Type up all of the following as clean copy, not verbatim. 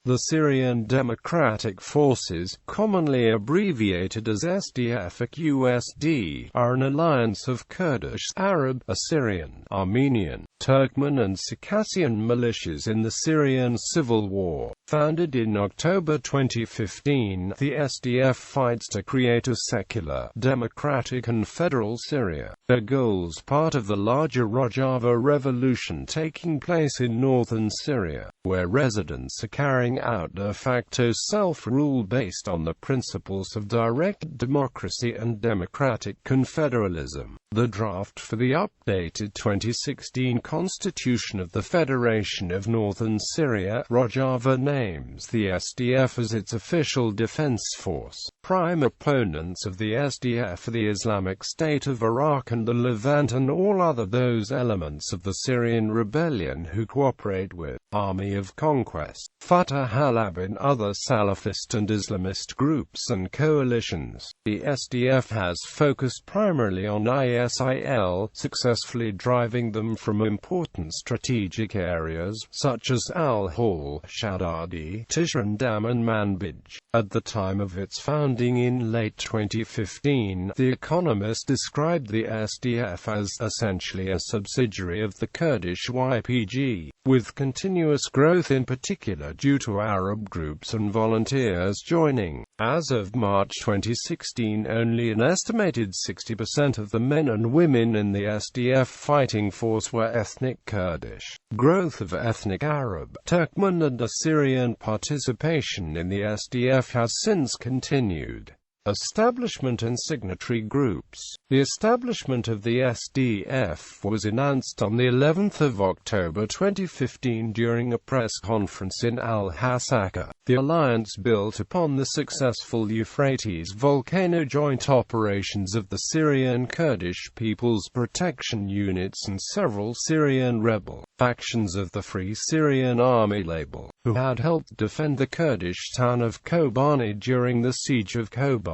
The Syrian Democratic Forces, commonly abbreviated as SDF-USD, are an alliance of Kurdish, Arab, Assyrian, Armenian, Turkmen and Circassian militias in the Syrian Civil War. Founded in October 2015, the SDF fights to create a secular, democratic and federal Syria. Their goals part of the larger Rojava Revolution taking place in northern Syria, where residents are carrying out de facto self-rule based on the principles of direct democracy and democratic confederalism. The draft for the updated 2016 Constitution of the Federation of Northern Syria, Rojava, names the SDF as its official defense force. Prime opponents of the SDF are the Islamic State of Iraq and the Levant and all other those elements of the Syrian rebellion who cooperate with Army of Conquest, Fatah Halab and other Salafist and Islamist groups and coalitions. The SDF has focused primarily on ISIL, successfully driving them from important strategic areas such as Al-Hol, Shaddadi, Tishrandam and Manbij. At the time of its founding in late 2015, The Economist described the SDF as essentially a subsidiary of the Kurdish YPG, with continuous growth in particular due to Arab groups and volunteers joining. As of March 2016, only an estimated 60% of the men and women in the SDF fighting force were ethnic Kurdish. Growth of ethnic Arab, Turkmen and Assyrian participation in the SDF has since continued. Establishment and signatory groups. The establishment of the SDF was announced on the 11th of October 2015 during a press conference in Al-Hasaka. The alliance built upon the successful Euphrates volcano joint operations of the Syrian Kurdish People's Protection Units and several Syrian rebel factions of the Free Syrian Army label, who had helped defend the Kurdish town of Kobani during the siege of Kobani.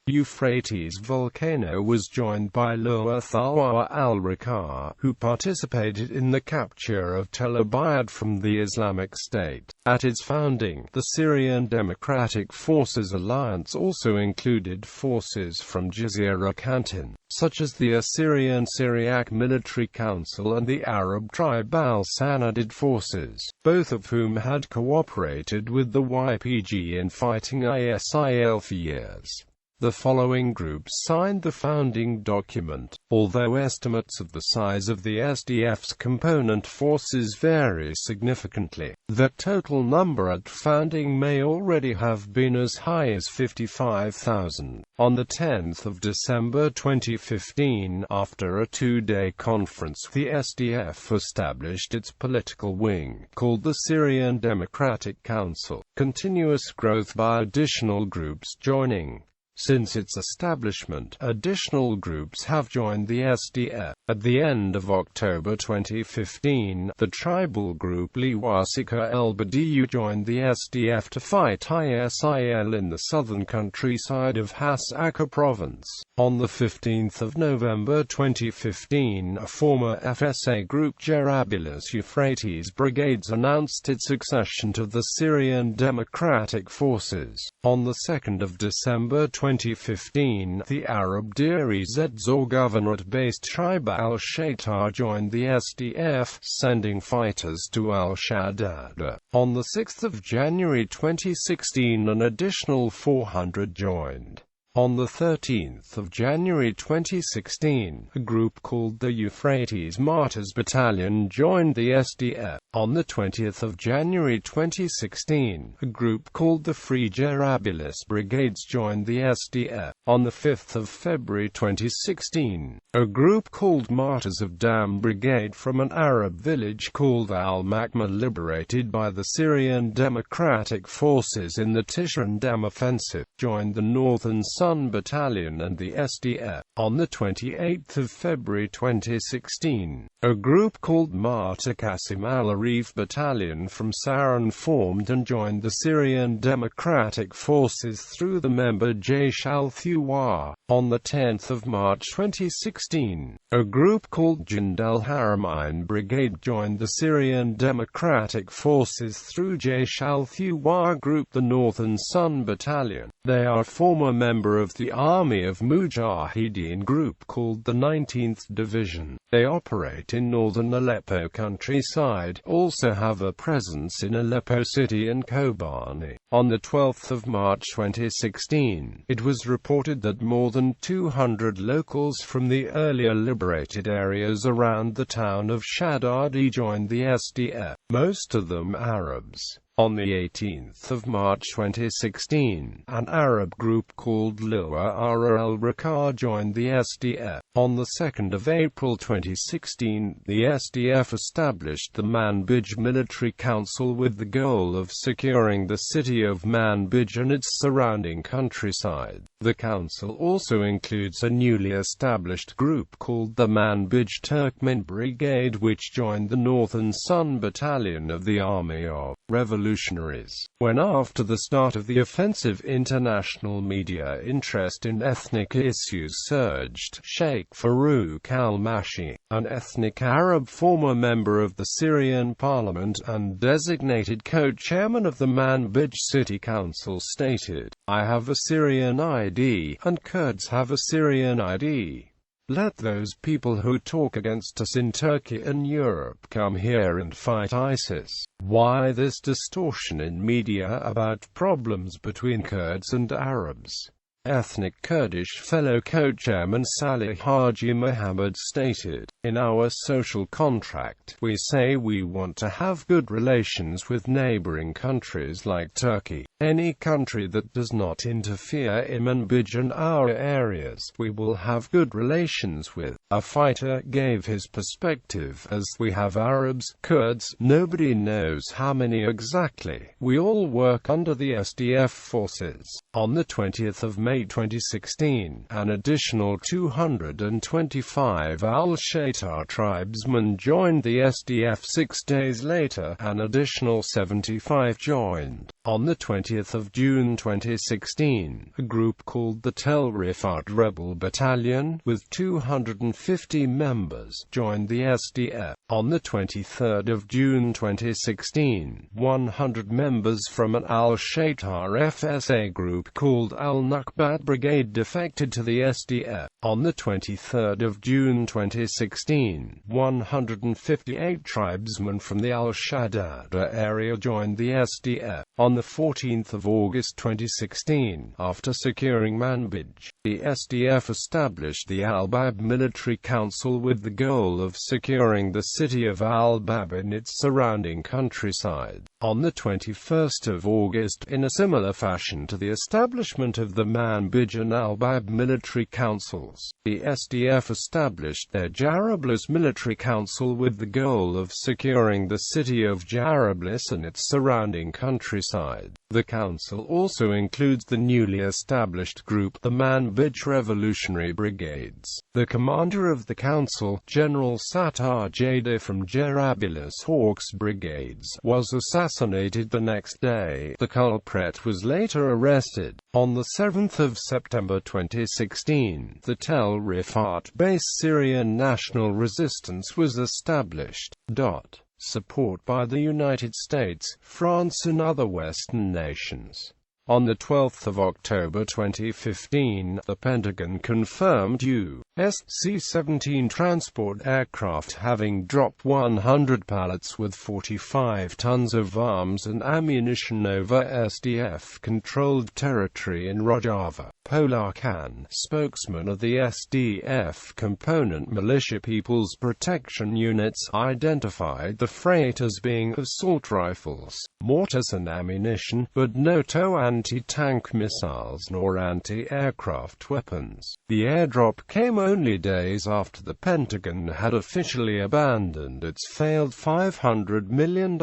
Euphrates volcano was joined by Lower Thawa al-Raqqa, who participated in the capture of Tel Abyad from the Islamic State. At its founding, the Syrian Democratic Forces alliance also included forces from Jazira Canton, such as the Assyrian Syriac Military Council and the Arab tribe al-Sanadid forces, both of whom had cooperated with the YPG in fighting ISIL for years. The following groups signed the founding document. Although estimates of the size of the SDF's component forces vary significantly, the total number at founding may already have been as high as 55,000. On the 10th of December 2015, after a two-day conference, the SDF established its political wing, called the Syrian Democratic Council. Continuous growth by additional groups joining. Since its establishment, additional groups have joined the SDF. At the end of October 2015, the tribal group Liwasika el-Badiyu joined the SDF to fight ISIL in the southern countryside of Hasaka province. On the 15th of November 2015, a former FSA group Jarablus Euphrates Brigades announced its accession to the Syrian Democratic Forces. On the 2nd of December 2015, the Arab Deir ez-Zor governorate-based tribe al-Shaitar joined the SDF, sending fighters to al-Shaddad. On the 6th of January 2016, an additional 400 joined. On the 13th of January 2016, a group called the Euphrates Martyrs Battalion joined the SDF. On the 20th of January 2016, a group called the Free Jarablus Brigades joined the SDF. On the 5th of February 2016, a group called Martyrs of Dam Brigade from an Arab village called Al-Makma, liberated by the Syrian Democratic Forces in the Tishrandam offensive, joined the Northern Sun Battalion and the SDF. On the 28th of February 2016, a group called Martakasim al-Arif Battalion from Saran formed and joined the Syrian Democratic Forces through the member Jaysh al-Thawar. On the 10th of March 2016, a group called Jund al-Haramain Brigade joined the Syrian Democratic Forces through Jaysh al-Thawar Group, the Northern Sun Battalion. They are a former member of the Army of Mujahideen group called the 19th Division. They operate in northern Aleppo countryside, also have a presence in Aleppo city and Kobani. On the 12th of March 2016, it was reported that more than 200 locals from the earlier liberated areas around the town of Shaddadi joined the SDF, most of them Arabs. On the 18th of March 2016, an Arab group called Liwa al-Raqqa joined the SDF. On the 2nd of April 2016, the SDF established the Manbij Military Council with the goal of securing the city of Manbij and its surrounding countryside. The council also includes a newly established group called the Manbij Turkmen Brigade, which joined the Northern Sun Battalion of the Army of Revolutionaries. When after the start of the offensive, international media interest in ethnic issues surged, Sheikh Farouk al-Mashi, an ethnic Arab former member of the Syrian parliament and designated co-chairman of the Manbij City Council, stated, "I have a Syrian ID, and Kurds have a Syrian ID. Let those people who talk against us in Turkey and Europe come here and fight ISIS." Why this distortion in media about problems between Kurds and Arabs? Ethnic Kurdish fellow co-chairman Salih Haji Mohammed stated, "In our social contract, we say we want to have good relations with neighboring countries like Turkey. Any country that does not interfere in Manbij and our areas, we will have good relations with." A fighter gave his perspective as, "We have Arabs, Kurds, nobody knows how many exactly. We all work under the SDF forces." On the 20th of May 2016, an additional 225 al-Shaitar tribesmen joined the SDF. 6 days later, an additional 75 joined. On the 20th of June 2016, a group called the Tel Rifat Rebel Battalion, with 250 members, joined the SDF. On the 23rd of June 2016, 100 members from an al-Shaitar FSA group called Al-Naqbat Brigade defected to the SDF. On the 23rd of June 2016, 158 tribesmen from the al-Shaddada area joined the SDF. On the 14th of August 2016, after securing Manbij, the SDF established the Al-Bab Military Council with the goal of securing the city of Al-Bab and its surrounding countryside. On the 21st of August, in a similar fashion to the establishment of the Manbij and Al-Bab military councils, the SDF established their Jarablus Military Council with the goal of securing the city of Jarablus and its surrounding countryside. The council also includes the newly established group, the Manbij Revolutionary Brigades. The commander of the council, General Sattar Jada from Jarablus Hawks Brigades, was assassinated the next day. The culprit was later arrested. On the 7th of September 2016, the Tel Rifat-based Syrian National Resistance was established. Support by the United States, France and other Western nations. On the 12th of October 2015, the Pentagon confirmed U.S. C-17 transport aircraft having dropped 100 pallets with 45 tons of arms and ammunition over SDF-controlled territory in Rojava. Polar Khan, spokesman of the SDF component militia People's Protection Units, identified the freight as being assault rifles, mortars and ammunition, but no anti-tank missiles nor anti-aircraft weapons. The airdrop came only days after the Pentagon had officially abandoned its failed $500 million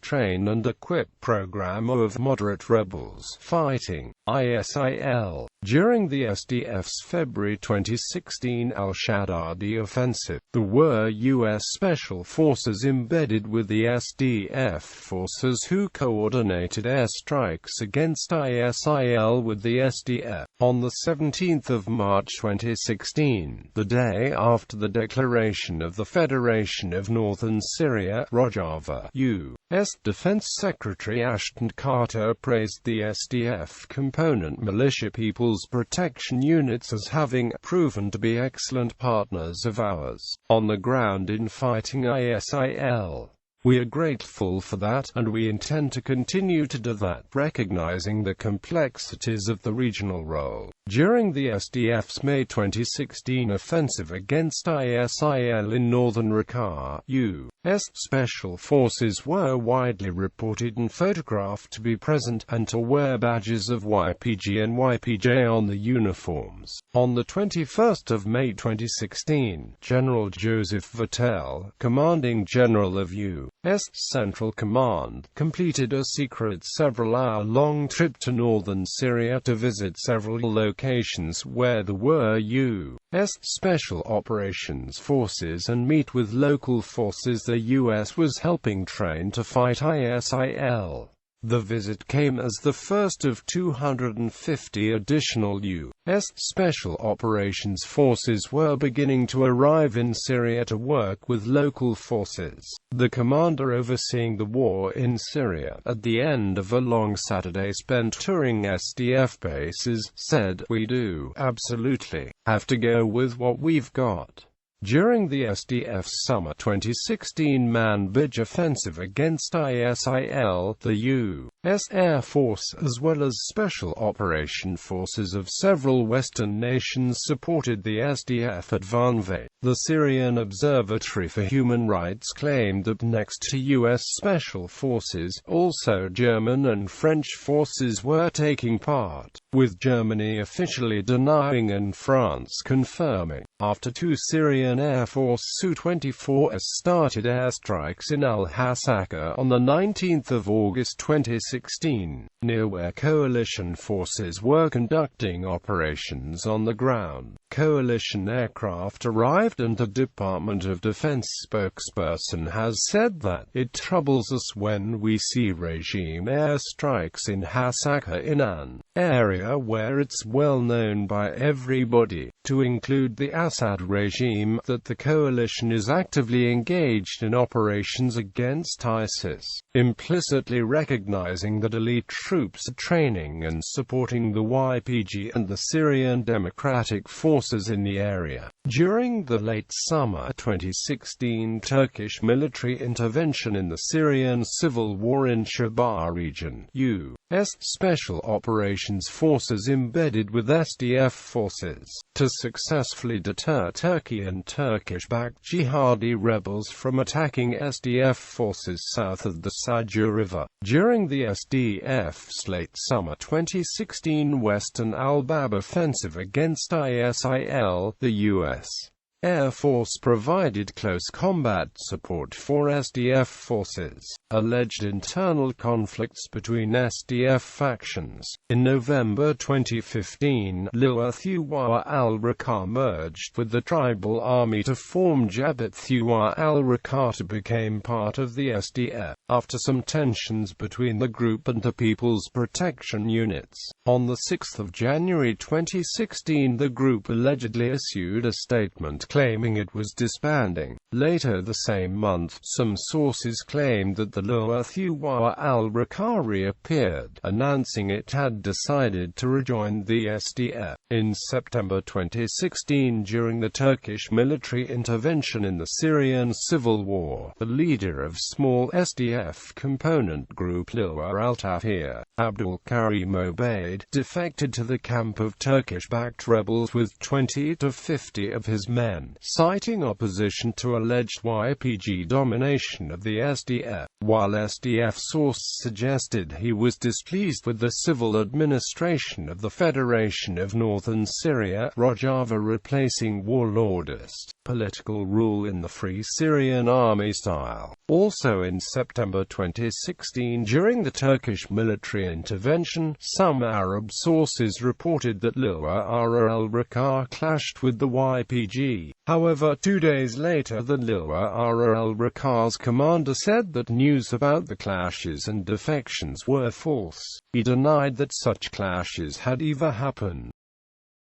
train and equip program of moderate rebels fighting ISIL. During the SDF's February 2016 al-Shaddadi offensive, there were U.S. Special Forces embedded with the SDF forces who coordinated airstrikes against ISIL with the SDF. On the 17th of March 2016, the day after the declaration of the Federation of Northern Syria, Rojava, U.S. Defense Secretary Ashton Carter praised the SDF component militia People's Protection Units as having proven to be excellent partners of ours on the ground in fighting ISIL. We are grateful for that, and we intend to continue to do that, recognizing the complexities of the regional role. During the SDF's May 2016 offensive against ISIL in northern Raqqa, U.S. Special Forces were widely reported and photographed to be present, and to wear badges of YPG and YPJ on the uniforms. On the 21st of May 2016, General Joseph Vattel, commanding general of U.S. Central Command, completed a secret several-hour-long trip to northern Syria to visit several locations where there were U.S. Special Operations Forces and meet with local forces the U.S. was helping train to fight ISIL. The visit came as the first of 250 additional U.S. Special Operations Forces were beginning to arrive in Syria to work with local forces. The commander overseeing the war in Syria, at the end of a long Saturday spent touring SDF bases, said, "We do absolutely have to go with what we've got." During the SDF's summer 2016 Man-Bidge offensive against ISIL, the U.S. Air Force as well as Special Operation Forces of several Western nations supported the SDF at Vanve. The Syrian Observatory for Human Rights claimed that next to U.S. Special Forces, also German and French forces were taking part, with Germany officially denying and France confirming. After two Syrian Air Force Su-24s started airstrikes in al-Hasaka on the 19th of August 2016, near where coalition forces were conducting operations on the ground, coalition aircraft arrived and the Department of Defense spokesperson has said that, "It troubles us when we see regime airstrikes in Hasaka in an area where it's well known by everybody, to include the Assad regime, that the coalition is actively engaged in operations against ISIS, implicitly recognizing that elite troops are training and supporting the YPG and the Syrian Democratic Forces in the area." During the late summer 2016 Turkish military intervention in the Syrian Civil War in Rojava region, U.S. Special Operations Forces embedded with SDF forces, to successfully deter Turkey and Turkish-backed jihadi rebels from attacking SDF forces south of the Sajur River. During the SDF's late summer 2016 Western Al-Bab offensive against ISIL, the U.S. Air Force provided close combat support for SDF forces. Alleged internal conflicts between SDF factions. In November 2015, Liwa Thuwa al-Raqqa merged with the tribal army to form Jabhat Thuwa al-Raqqa became part of the SDF, after some tensions between the group and the People's Protection Units. On the 6th of January 2016 the group allegedly issued a statement claiming it was disbanding. Later the same month, some sources claimed that the Liwa Thuwa al-Raqqa reappeared, announcing it had decided to rejoin the SDF. In September 2016 during the Turkish military intervention in the Syrian Civil War, the leader of small SDF component group Liwa al-Tafir, Abdul Karim Obaid, defected to the camp of Turkish-backed rebels with 20 to 50 of his men, citing opposition to alleged YPG domination of the SDF, while SDF sources suggested he was displeased with the civil administration of the Federation of Northern Syria, Rojava replacing warlordist political rule in the Free Syrian Army style. Also in September 2016, during the Turkish military intervention, some Arab sources reported that Liwa al-Raqqa clashed with the YPG. However, 2 days later the Liwa al-Raqqa's commander said that news about the clashes and defections were false. He denied that such clashes had ever happened.